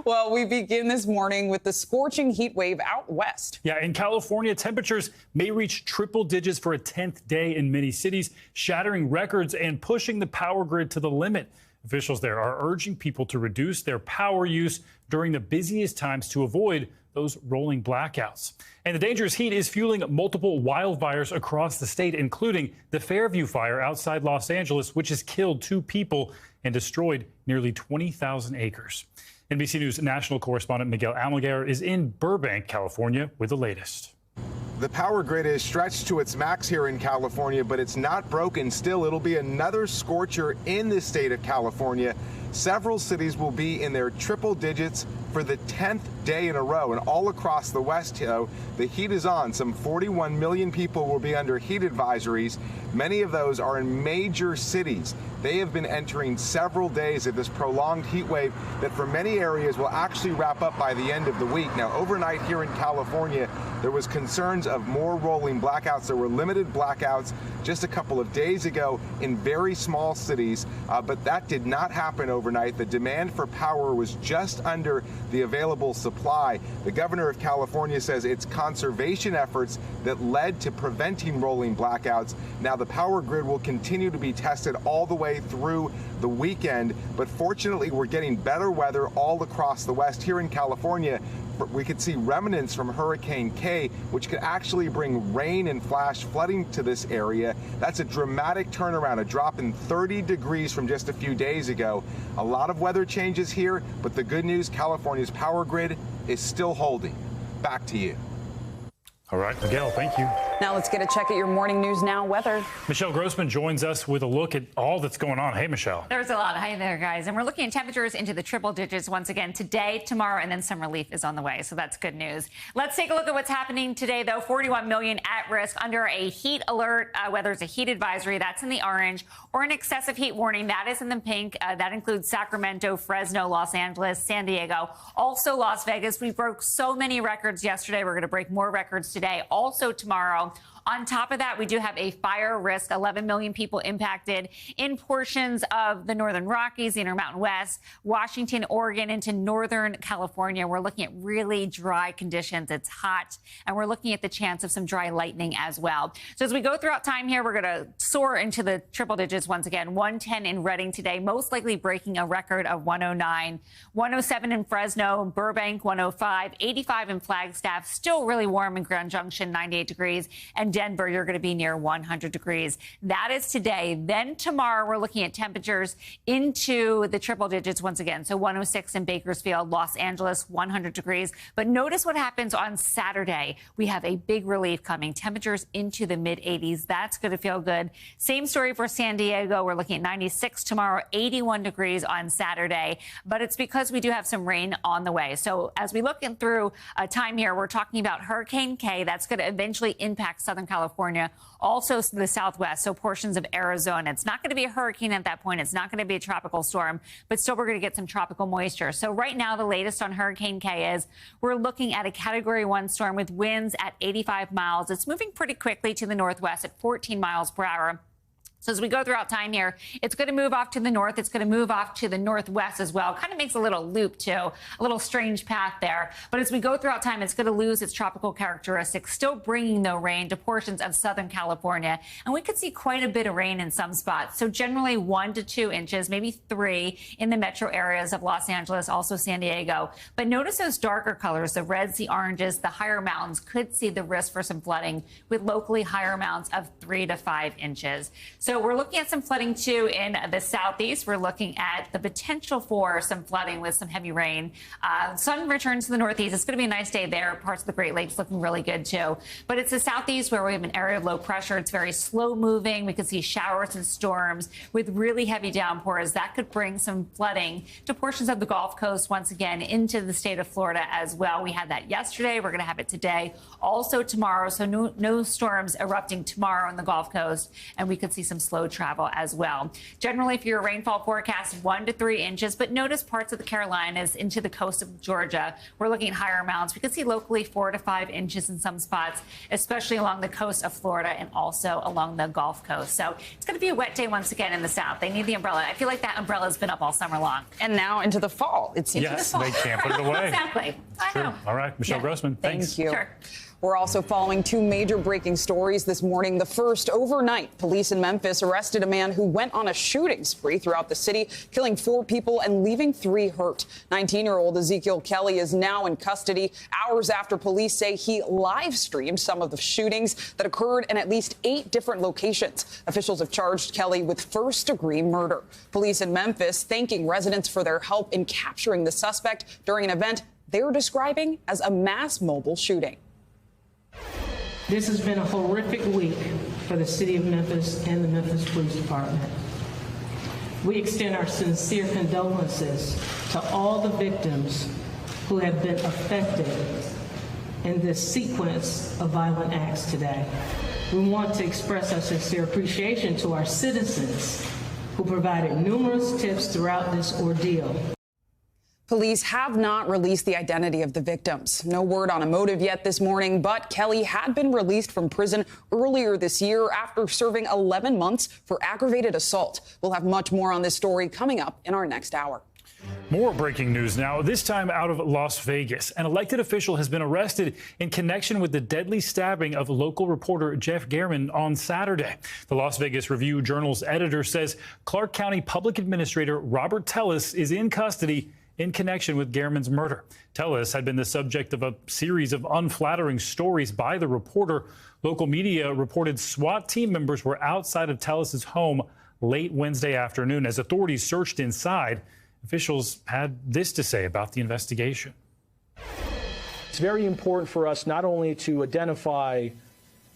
Well, we begin this morning with the scorching heat wave out west. Yeah, in California, temperatures may reach triple digits for a 10th day in many cities, shattering records and pushing the power grid to the limit. Officials there are urging people to reduce their power use during the busiest times to avoid those rolling blackouts. And the dangerous heat is fueling multiple wildfires across the state, including the Fairview fire outside Los Angeles, which has killed 2 people and destroyed nearly 20,000 acres. NBC News national correspondent Miguel Almaguer is in Burbank, California, with the latest. The power grid is stretched to its max here in California, but it's not broken. Still, it'll be another scorcher in the state of California. Several cities will be in their triple digits for the 10th day in a row. And all across the West, the heat is on. Some 41 million people will be under heat advisories. Many of those are in major cities. They have been entering several days of this prolonged heat wave that for many areas will actually wrap up by the end of the week. Now, overnight here in California, there was concerns of more rolling blackouts. There were limited blackouts just a couple of days ago in very small cities, but that did not happen overnight. The demand for power was just under the available supply. The governor of California says it's conservation efforts that led to preventing rolling blackouts. Now, the power grid will continue to be tested all the way through the weekend, but fortunately, we're getting better weather all across the West. Here in California, we could see remnants from Hurricane K, which could actually bring rain and flash flooding to this area. That's a dramatic turnaround, a drop in 30 degrees from just a few days ago. A lot of weather changes here, but the good news, California's power grid is still holding. Back to you. All right, Miguel, thank you. Now let's get a check at your morning news now weather. Michelle Grossman joins us with a look at all that's going on. Hey, Michelle. There's a lot. Hi there, guys. And we're looking at temperatures into the triple digits once again today, tomorrow, and then some relief is on the way. So that's good news. Let's take a look at what's happening today, though. 41 million at risk under a heat alert, whether it's a heat advisory, that's in the orange, or an excessive heat warning, that is in the pink. That includes Sacramento, Fresno, Los Angeles, San Diego, also Las Vegas. We broke so many records yesterday. We're going to break more records today, also tomorrow. On top of that, we do have a fire risk, 11 million people impacted in portions of the northern Rockies, the Intermountain West, Washington, Oregon, into northern California. We're looking at really dry conditions. It's hot, and we're looking at the chance of some dry lightning as well. So as we go throughout time here, we're going to soar into the triple digits once again. 110 in Redding today, most likely breaking a record of 109. 107 in Fresno, Burbank, 105. 85 in Flagstaff, still really warm in Grand Junction, 98 degrees. And Denver, you're going to be near 100 degrees. That is today. Then tomorrow, we're looking at temperatures into the triple digits once again. So 106 in Bakersfield, Los Angeles, 100 degrees. But notice what happens on Saturday. We have a big relief coming. Temperatures into the mid-80s. That's going to feel good. Same story for San Diego. We're looking at 96 tomorrow, 81 degrees on Saturday. But it's because we do have some rain on the way. So as we look through time here, we're talking about Hurricane K. That's going to eventually impact Southern California, also the Southwest, so portions of Arizona. It's not going to be a hurricane at that point. It's not going to be a tropical storm, but still we're going to get some tropical moisture. So right now, the latest on Hurricane K is we're looking at a Category 1 storm with winds at 85 miles. It's moving pretty quickly to the northwest at 14 miles per hour. So as we go throughout time here, it's going to move off to the north. It's going to move off to the northwest as well. Kind of makes a little loop, too, a little strange path there. But as we go throughout time, it's going to lose its tropical characteristics, still bringing, though, rain to portions of Southern California. And we could see quite a bit of rain in some spots. So generally 1 to 2 inches, maybe 3 in the metro areas of Los Angeles, also San Diego. But notice those darker colors, the reds, the oranges, the higher mountains could see the risk for some flooding with locally higher amounts of 3 to 5 inches. So we're looking at some flooding, too, in the southeast. We're looking at the potential for some flooding with some heavy rain. Sun returns to the northeast. It's going to be a nice day there. Parts of the Great Lakes looking really good, too. But it's the southeast where we have an area of low pressure. It's very slow moving. We could see showers and storms with really heavy downpours. That could bring some flooding to portions of the Gulf Coast once again into the state of Florida as well. We had that yesterday. We're going to have it today, also tomorrow. So no storms erupting tomorrow on the Gulf Coast. And we could see some some slow travel as well. Generally, for your rainfall forecast, 1 to 3 inches, but notice parts of the Carolinas into the coast of Georgia. We're looking at higher amounts. We could see locally 4 to 5 inches in some spots, especially along the coast of Florida and also along the Gulf Coast. So it's going to be a wet day once again in the South. They need the umbrella. I feel like that umbrella has been up all summer long. And now into the fall. It seems yes, they can't put it away. Exactly. I know. All right, Michelle Grossman, thanks. Thank you. Sure. We're also following 2 major breaking stories this morning. The first, overnight, police in Memphis arrested a man who went on a shooting spree throughout the city, killing 4 people and leaving 3 hurt. 19-year-old Ezekiel Kelly is now in custody, hours after police say he live-streamed some of the shootings that occurred in at least 8 different locations. Officials have charged Kelly with first-degree murder. Police in Memphis thanking residents for their help in capturing the suspect during an event they're describing as a mass mobile shooting. This has been a horrific week for the city of Memphis and the Memphis Police Department. We extend our sincere condolences to all the victims who have been affected in this sequence of violent acts today. We want to express our sincere appreciation to our citizens who provided numerous tips throughout this ordeal. Police have not released the identity of the victims. No word on a motive yet this morning, but Kelly had been released from prison earlier this year after serving 11 months for aggravated assault. We'll have much more on this story coming up in our next hour. More breaking news now, this time out of Las Vegas. An elected official has been arrested in connection with the deadly stabbing of local reporter Jeff Gehrman on Saturday. The Las Vegas Review-Journal's editor says Clark County Public Administrator Robert Tellis is in custody in connection with Gehrman's murder. Tellis had been the subject of a series of unflattering stories by the reporter. Local media reported SWAT team members were outside of Tellis's home late Wednesday afternoon. As authorities searched inside, officials had this to say about the investigation. It's very important for us not only to identify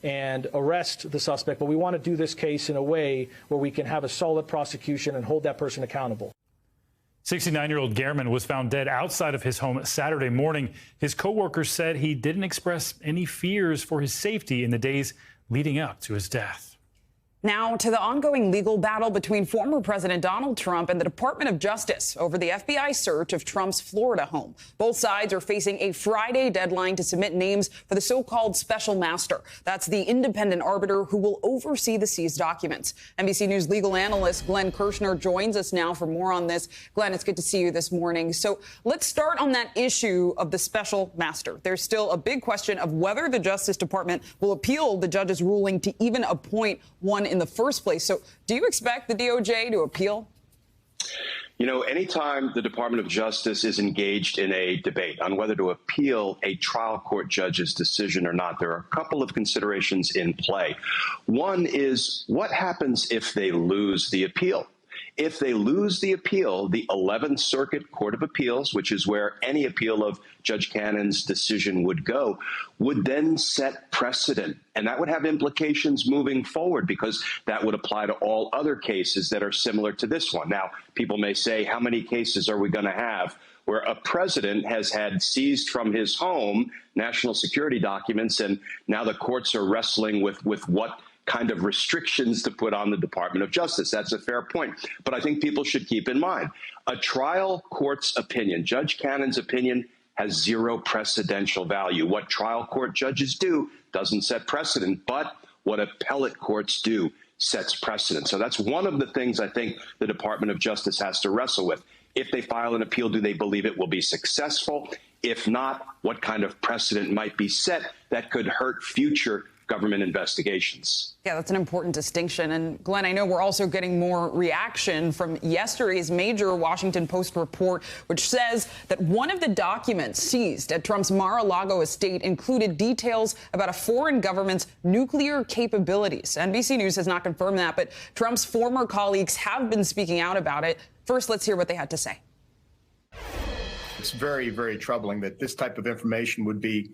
and arrest the suspect, but we want to do this case in a way where we can have a solid prosecution and hold that person accountable. 69-year-old Gehrman was found dead outside of his home Saturday morning. His co-workers said he didn't express any fears for his safety in the days leading up to his death. Now to the ongoing legal battle between former President Donald Trump and the Department of Justice over the FBI search of Trump's Florida home. Both sides are facing a Friday deadline to submit names for the so-called special master. That's the independent arbiter who will oversee the seized documents. NBC News legal analyst Glenn Kirshner joins us now for more on this. Glenn, it's good to see you this morning. So let's start on that issue of the special master. There's still a big question of whether the Justice Department will appeal the judge's ruling to even appoint one in the first place. So do you expect the DOJ to appeal? You know, anytime the Department of Justice is engaged in a debate on whether to appeal a trial court judge's decision or not, there are a couple of considerations in play. One is, what happens if they lose the appeal? If they lose the appeal, the 11th Circuit Court of Appeals, which is where any appeal of Judge Cannon's decision would go, would then set precedent. And that would have implications moving forward because that would apply to all other cases that are similar to this one. Now, people may say, how many cases are we going to have where a president has had seized from his home national security documents, and now the courts are wrestling with what kind of restrictions to put on the Department of Justice? That's a fair point. But I think people should keep in mind, a trial court's opinion, Judge Cannon's opinion, has zero precedential value. What trial court judges do doesn't set precedent, but what appellate courts do sets precedent. So that's one of the things I think the Department of Justice has to wrestle with. If they file an appeal, do they believe it will be successful? If not, what kind of precedent might be set that could hurt future government investigations? Yeah, that's an important distinction. And Glenn, I know we're also getting more reaction from yesterday's major Washington Post report, which says that one of the documents seized at Trump's Mar-a-Lago estate included details about a foreign government's nuclear capabilities. NBC News has not confirmed that, but Trump's former colleagues have been speaking out about it. First, let's hear what they had to say. It's very, very troubling that this type of information would be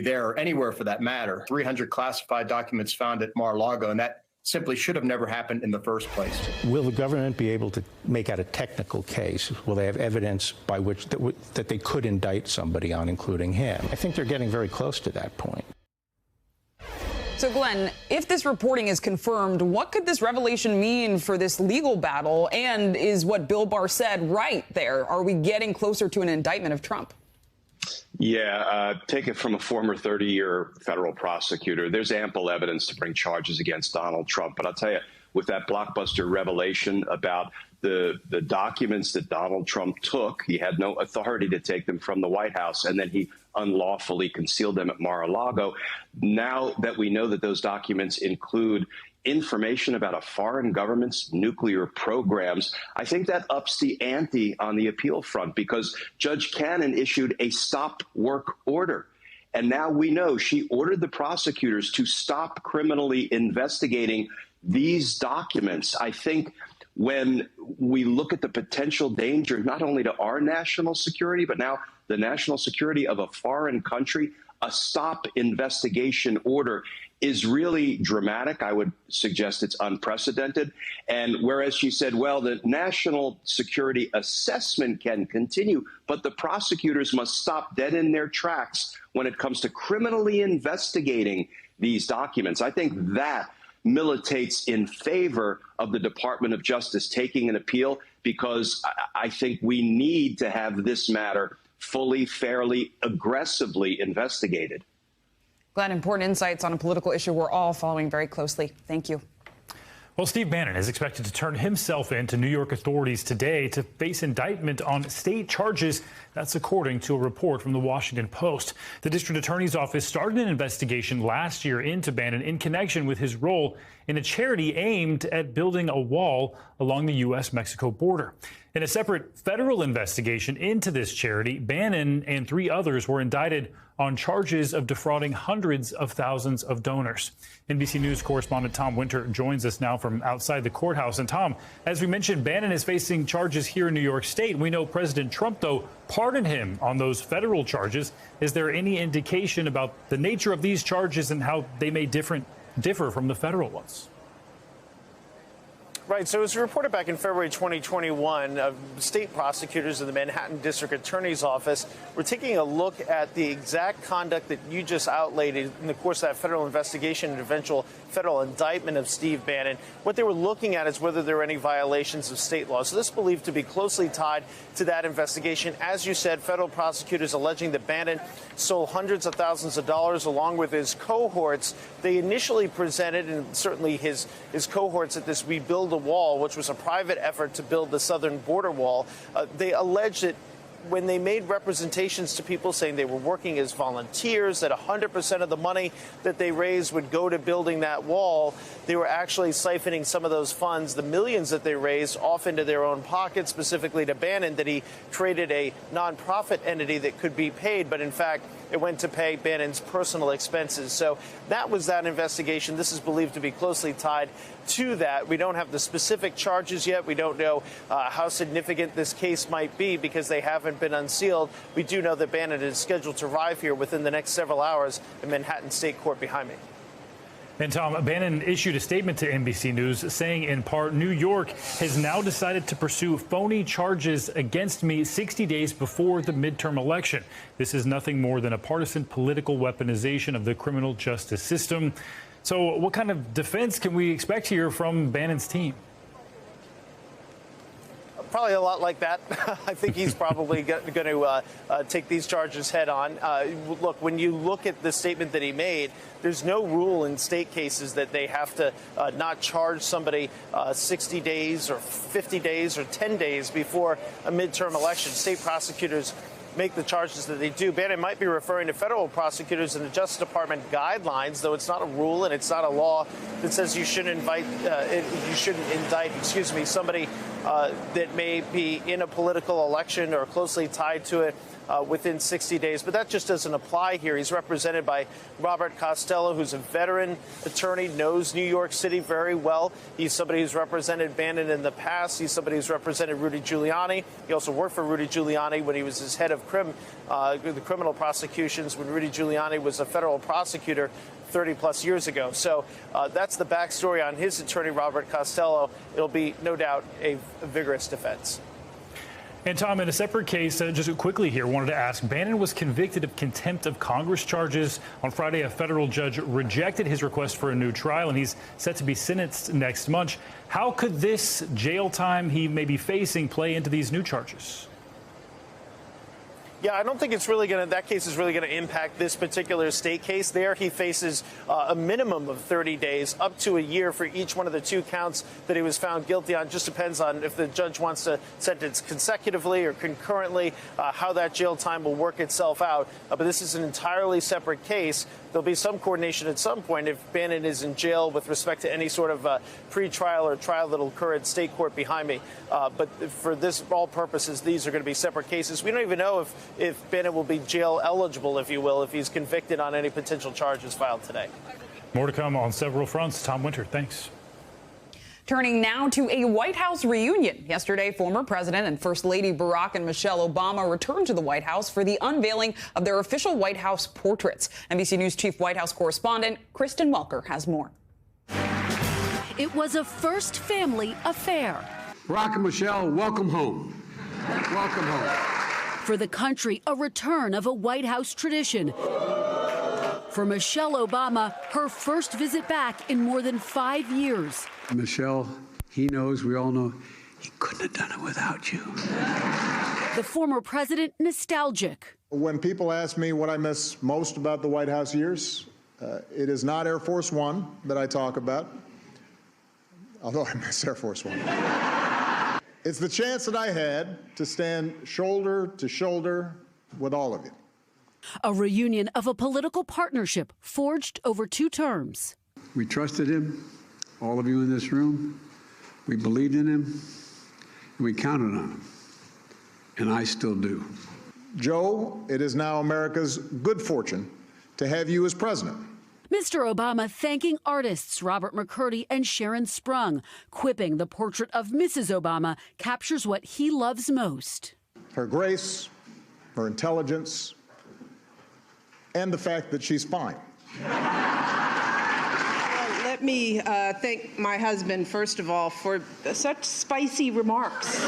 there or anywhere for that matter. 300 classified documents found at Mar-a-Lago, and that simply should have never happened in the first place. Will the government be able to make out a technical case? Will they have evidence by which that they could indict somebody on, including him? I think they're getting very close to that point. So, Glenn, if this reporting is confirmed, what could this revelation mean for this legal battle? And is what Bill Barr said right there? Are we getting closer to an indictment of Trump? Yeah, take it from a former 30-year federal prosecutor. There's ample evidence to bring charges against Donald Trump. But I'll tell you, with that blockbuster revelation about the documents that Donald Trump took, he had no authority to take them from the White House, and then he unlawfully concealed them at Mar-a-Lago. Now that we know that those documents include information about a foreign government's nuclear programs, I think that ups the ante on the appeal front, because Judge Cannon issued a stop work order. And now we know she ordered the prosecutors to stop criminally investigating these documents. I think when we look at the potential danger, not only to our national security, but now the national security of a foreign country, a stop investigation order is really dramatic. I would suggest it's unprecedented. And whereas she said, well, the national security assessment can continue, but the prosecutors must stop dead in their tracks when it comes to criminally investigating these documents. I think that militates in favor of the Department of Justice taking an appeal, because I think we need to have this matter fully, fairly, aggressively investigated. Glenn, important insights on a political issue we're all following very closely. Thank you. Well, Steve Bannon is expected to turn himself in to New York authorities today to face indictment on state charges. That's according to a report from the Washington Post. The district attorney's office started an investigation last year into Bannon in connection with his role in a charity aimed at building a wall along the U.S.-Mexico border. In a separate federal investigation into this charity, Bannon and 3 others were indicted on charges of defrauding hundreds of thousands of donors. NBC News correspondent Tom Winter joins us now from outside the courthouse. And Tom, as we mentioned, Bannon is facing charges here in New York State. We know President Trump, though, pardoned him on those federal charges. Is there any indication about the nature of these charges and how they may differ from the federal ones? Right. So as reported back in February 2021, state prosecutors in the Manhattan District Attorney's Office were taking a look at the exact conduct that you just outlaid in the course of that federal investigation and eventual federal indictment of Steve Bannon. What they were looking at is whether there were any violations of state law. So this is believed to be closely tied to that investigation. As you said, federal prosecutors alleging that Bannon stole hundreds of thousands of dollars along with his cohorts. They initially presented, and certainly his cohorts, at this We Build a Wall, which was a private effort to build the southern border wall. They alleged that when they made representations to people saying they were working as volunteers, that 100% of the money that they raised would go to building that wall, they were actually siphoning some of those funds, the millions that they raised, off into their own pockets, specifically to Bannon, that he created a nonprofit entity that could be paid, but in fact, it went to pay Bannon's personal expenses. So that was that investigation. This is believed to be closely tied to that. We don't have the specific charges yet. We don't know how significant this case might be because they haven't been unsealed. We do know that Bannon is scheduled to arrive here within the next several hours in Manhattan State Court behind me. And Tom, Bannon issued a statement to NBC News saying, in part, New York has now decided to pursue phony charges against me 60 days before the midterm election. This is nothing more than a partisan political weaponization of the criminal justice system. So what kind of defense can we expect here from Bannon's team? Probably a lot like that. I think he's probably going to take these charges head on. Look, when you look at the statement that he made, there's no rule in state cases that they have to not charge somebody 60 days or 50 days or 10 days before a midterm election. State prosecutors make the charges that they do. Bannon might be referring to federal prosecutors in the Justice Department guidelines, though it's not a rule and it's not a law that says you shouldn't indict somebody that may be in a political election or closely tied to it within 60 days. But that just doesn't apply here. He's represented by Robert Costello, who's a veteran attorney, knows New York City very well. He's somebody who's represented Bannon in the past. He's somebody who's represented Rudy Giuliani. He also worked for Rudy Giuliani when he was his head of the criminal prosecutions when Rudy Giuliani was a federal prosecutor 30-plus years ago. So that's the backstory on his attorney, Robert Costello. It'll be, no doubt, a vigorous defense. And Tom, in a separate case, just quickly here, wanted to ask, Bannon was convicted of contempt of Congress charges. On Friday, a federal judge rejected his request for a new trial, and he's set to be sentenced next month. How could this jail time he may be facing play into these new charges? Yeah, I don't think it's really that case is really going to impact this particular state case. There, he faces a minimum of 30 days, up to a year for each one of the 2 counts that he was found guilty on. Just depends on if the judge wants to sentence consecutively or concurrently, how that jail time will work itself out. But this is an entirely separate case. There'll be some coordination at some point if Bannon is in jail with respect to any sort of pre-trial or trial that will occur at state court behind me. But for all purposes, these are going to be separate cases. We don't even know if Bannon will be jail eligible, if you will, if he's convicted on any potential charges filed today. More to come on several fronts. Tom Winter, thanks. Turning now to a White House reunion. Yesterday, former President and First Lady Barack and Michelle Obama returned to the White House for the unveiling of their official White House portraits. NBC News Chief White House correspondent Kristen Welker has more. It was a first family affair. Barack and Michelle, welcome home. Welcome home. For the country, a return of a White House tradition. For Michelle Obama, her first visit back in more than 5 years. Michelle, he knows, we all know, he couldn't have done it without you. The former president nostalgic. When people ask me what I miss most about the White House years, it is not Air Force One that I talk about, although I miss Air Force One. It's the chance that I had to stand shoulder to shoulder with all of you. A reunion of a political partnership forged over 2 terms. We trusted him, all of you in this room. We believed in him, and we counted on him. And I still do. Joe, it is now America's good fortune to have you as president. Mr. Obama thanking artists Robert McCurdy and Sharon Sprung, quipping the portrait of Mrs. Obama captures what he loves most. Her grace, her intelligence, and the fact that she's fine. Let me thank my husband, first of all, for such spicy remarks.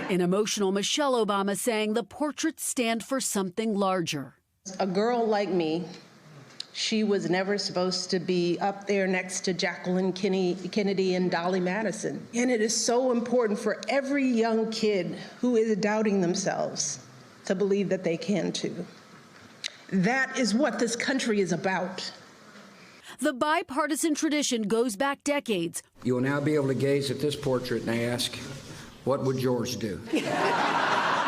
An emotional Michelle Obama saying the portraits stand for something larger. A girl like me, she was never supposed to be up there next to Jacqueline Kennedy and Dolly Madison. And it is so important for every young kid who is doubting themselves to believe that they can too. That is what this country is about. The bipartisan tradition goes back decades. You will now be able to gaze at this portrait and ask, what would George do?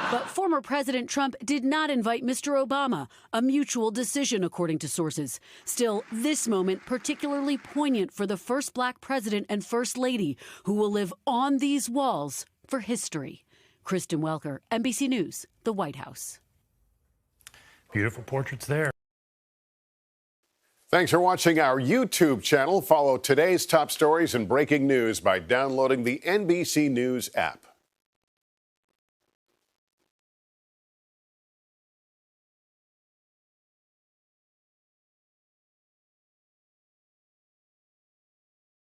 But former President Trump did not invite Mr. Obama, a mutual decision, according to sources. Still, this moment particularly poignant for the first black president and first lady who will live on these walls for history. Kristen Welker, NBC News, the White House. Beautiful portraits there. Thanks for watching our YouTube channel. Follow today's top stories and breaking news by downloading the NBC News app.